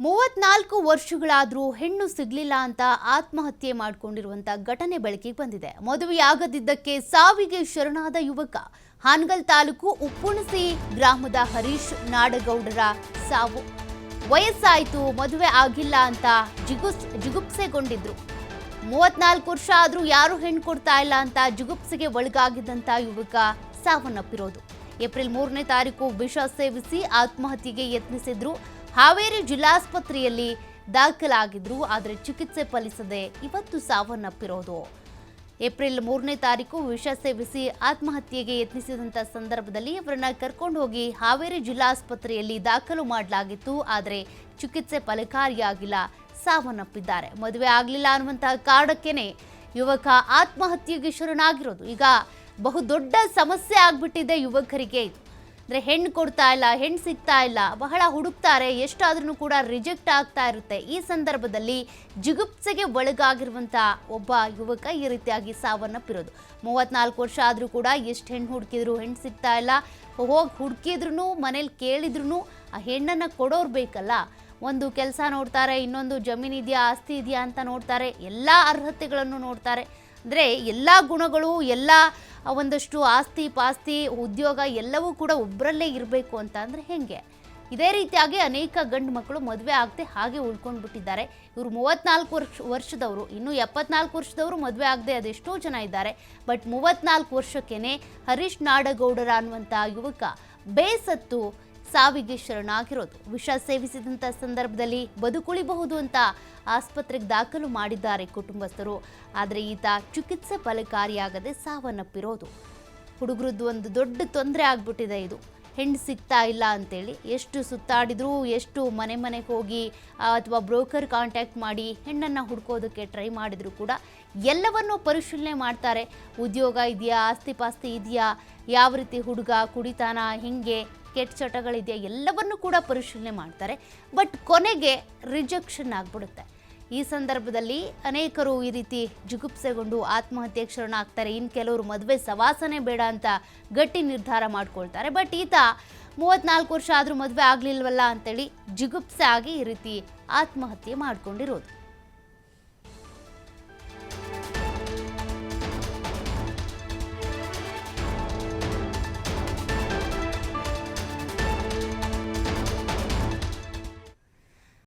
34 ವರ್ಷಗಳಾದರೂ ಹೆಣ್ಣು ಸಿಗಲಿಲ್ಲ ಅಂತ ಆತ್ಮಹತ್ಯೆ ಮಾಡಿಕೊಂಡಿರುವಂತ ಘಟನೆ ಬೆಳಕಿಗೆ ಬಂದಿದೆ. ಮದುವೆಯಾಗದಿದ್ದಕ್ಕೆ ಸಾವಿಗೆ ಶರಣಾದ ಯುವಕ. ಹಾನಗಲ್ ತಾಲೂಕು ಉಪ್ಪುಣಸಿ ಗ್ರಾಮದ ಹರೀಶ್ ನಾಡಗೌಡರ ಸಾವು. ವಯಸ್ಸಾಯಿತು, ಮದುವೆ ಆಗಿಲ್ಲ ಅಂತ ಜಿಗುಪ್ಸೆಗೊಂಡಿದ್ರು. 34 ವರ್ಷ ಆದರೂ ಯಾರು ಹೆಣ್ಣು ಕೊಡ್ತಾ ಇಲ್ಲ ಅಂತ ಜಿಗುಪ್ಸೆಗೆ ಒಳಗಾಗಿದ್ದಂಥ ಯುವಕ ಸಾವನ್ನಪ್ಪಿರೋದು. ಏಪ್ರಿಲ್ 3ನೇ ತಾರೀಕು ವಿಷ ಸೇವಿಸಿ ಆತ್ಮಹತ್ಯೆಗೆ ಯತ್ನಿಸಿದ್ರು. ಹಾವೇರಿ ಜಿಲ್ಲಾಸ್ಪತ್ರೆಯಲ್ಲಿ ದಾಖಲಾಗಿದ್ರು, ಆದರೆ ಚಿಕಿತ್ಸೆ ಫಲಿಸದೆ ಇವತ್ತು ಸಾವನ್ನಪ್ಪಿರೋದು. ಏಪ್ರಿಲ್ 3ನೇ ತಾರೀಕು ವಿಷ ಸೇವಿಸಿ ಆತ್ಮಹತ್ಯೆಗೆ ಯತ್ನಿಸಿದಂಥ ಸಂದರ್ಭದಲ್ಲಿ ಅವರನ್ನ ಕರ್ಕೊಂಡು ಹೋಗಿ ಹಾವೇರಿ ಜಿಲ್ಲಾಸ್ಪತ್ರೆಯಲ್ಲಿ ದಾಖಲು ಮಾಡಲಾಗಿತ್ತು, ಆದರೆ ಚಿಕಿತ್ಸೆ ಫಲಕಾರಿಯಾಗಿಲ್ಲ, ಸಾವನ್ನಪ್ಪಿದ್ದಾರೆ. ಮದುವೆ ಆಗಲಿಲ್ಲ ಅನ್ನುವಂತಹ ಕಾರಣಕ್ಕೇನೆ ಯುವಕ ಆತ್ಮಹತ್ಯೆಗೆ ಶರಣಾಗಿರೋದು. ಈಗ ಬಹುದೊಡ್ಡ ಸಮಸ್ಯೆ ಆಗ್ಬಿಟ್ಟಿದೆ ಯುವಕರಿಗೆ. ಇದು ಅಂದರೆ ಹೆಣ್ಣು ಕೊಡ್ತಾ ಇಲ್ಲ, ಹೆಣ್ಣು ಸಿಗ್ತಾ ಇಲ್ಲ, ಬಹಳ ಹುಡುಕ್ತಾರೆ, ಎಷ್ಟಾದ್ರೂ ಕೂಡ ರಿಜೆಕ್ಟ್ ಆಗ್ತಾ ಇರುತ್ತೆ. ಈ ಸಂದರ್ಭದಲ್ಲಿ ಜಿಗುಪ್ಸೆಗೆ ಒಳಗಾಗಿರುವಂಥ ಒಬ್ಬ ಯುವಕ ಈ ರೀತಿಯಾಗಿ ಸಾವನ್ನಪ್ಪಿರೋದು. 34 ವರ್ಷ ಆದರೂ ಕೂಡ ಎಷ್ಟು ಹೆಣ್ಣು ಹುಡುಕಿದ್ರು ಹೆಣ್ಣು ಸಿಗ್ತಾ ಇಲ್ಲ. ಹೋಗಿ ಹುಡುಕಿದ್ರು ಮನೇಲಿ ಕೇಳಿದ್ರು ಆ ಹೆಣ್ಣನ್ನು ಕೊಡೋರು ಬೇಕಲ್ಲ. ಒಂದು ಕೆಲಸ ನೋಡ್ತಾರೆ, ಇನ್ನೊಂದು ಜಮೀನು ಇದೆಯಾ, ಆಸ್ತಿ ಇದೆಯಾ ಅಂತ ನೋಡ್ತಾರೆ, ಎಲ್ಲ ಅರ್ಹತೆಗಳನ್ನು ನೋಡ್ತಾರೆ. ಅಂದರೆ ಎಲ್ಲ ಗುಣಗಳು, ಎಲ್ಲ ಒಂದಷ್ಟು ಆಸ್ತಿ ಪಾಸ್ತಿ ಉದ್ಯೋಗ ಎಲ್ಲವೂ ಕೂಡ ಒಬ್ಬರಲ್ಲೇ ಇರಬೇಕು ಅಂತ ಅಂದರೆ ಹೇಗೆ? ಇದೇ ರೀತಿಯಾಗಿ ಅನೇಕ ಗಂಡು ಮಕ್ಕಳು ಮದುವೆ ಆಗದೆ ಹಾಗೆ ಉಳ್ಕೊಂಡು ಬಿಟ್ಟಿದ್ದಾರೆ. ಇವರು 34 ವರ್ಷದವರು, ಇನ್ನು 74 ವರ್ಷದವರು ಮದುವೆ ಆಗದೆ ಅದೆಷ್ಟೋ ಜನ ಇದ್ದಾರೆ. ಬಟ್ 34 ವರ್ಷಕ್ಕೇನೆ ಹರೀಶ್ ನಾಡಗೌಡರ ಅನ್ನುವಂಥ ಯುವಕ ಬೇಸತ್ತು ಸಾವಿಗೆ ಶರಣಾಗಿರೋದು. ವಿಷ ಸೇವಿಸಿದಂಥ ಸಂದರ್ಭದಲ್ಲಿ ಬದುಕುಳಿಬಹುದು ಅಂತ ಆಸ್ಪತ್ರೆಗೆ ದಾಖಲು ಮಾಡಿದ್ದಾರೆ ಕುಟುಂಬಸ್ಥರು. ಆದರೆ ಈತ ಚಿಕಿತ್ಸೆ ಫಲಕಾರಿಯಾಗದೆ ಸಾವನ್ನಪ್ಪಿರೋದು. ಹುಡುಗರದ್ದು ಒಂದು ದೊಡ್ಡ ತೊಂದರೆ ಆಗ್ಬಿಟ್ಟಿದೆ. ಇದು ಹೆಣ್ಣು ಸಿಗ್ತಾ ಇಲ್ಲ ಅಂತೇಳಿ ಎಷ್ಟು ಸುತ್ತಾಡಿದ್ರು, ಎಷ್ಟು ಮನೆಗೆ ಹೋಗಿ ಅಥವಾ ಬ್ರೋಕರ್ ಕಾಂಟ್ಯಾಕ್ಟ್ ಮಾಡಿ ಹೆಣ್ಣನ್ನು ಹುಡ್ಕೋದಕ್ಕೆ ಟ್ರೈ ಮಾಡಿದ್ರು ಕೂಡ ಎಲ್ಲವನ್ನೂ ಪರಿಶೀಲನೆ ಮಾಡ್ತಾರೆ. ಉದ್ಯೋಗ ಇದೆಯಾ, ಆಸ್ತಿ ಪಾಸ್ತಿ ಇದೆಯಾ, ಯಾವ ರೀತಿ ಹುಡುಗ, ಕುಡಿತಾನ, ಹಿಂಗೆ ಕೆಟ್ಟ ಚಟಗಳಿದೆಯಾ, ಎಲ್ಲವನ್ನೂ ಕೂಡ ಪರಿಶೀಲನೆ ಮಾಡ್ತಾರೆ. ಬಟ್ ಕೊನೆಗೆ ರಿಜೆಕ್ಷನ್ ಆಗಿಬಿಡುತ್ತೆ. ಈ ಸಂದರ್ಭದಲ್ಲಿ ಅನೇಕರು ಈ ರೀತಿ ಜಿಗುಪ್ಸೆಗೊಂಡು ಆತ್ಮಹತ್ಯೆಗೆ ಶರಣಾಗ್ತಾರೆ. ಇನ್ನು ಕೆಲವರು ಮದುವೆ ಸವಾಸನೆ ಬೇಡ ಅಂತ ಗಟ್ಟಿ ನಿರ್ಧಾರ ಮಾಡ್ಕೊಳ್ತಾರೆ. ಬಟ್ ಈತ 34 ವರ್ಷ ಆದರೂ ಮದುವೆ ಆಗಲಿಲ್ವಲ್ಲ ಅಂತೇಳಿ ಜಿಗುಪ್ಸೆ ಆಗಿ ಈ ರೀತಿ ಆತ್ಮಹತ್ಯೆ ಮಾಡ್ಕೊಂಡಿರೋದು.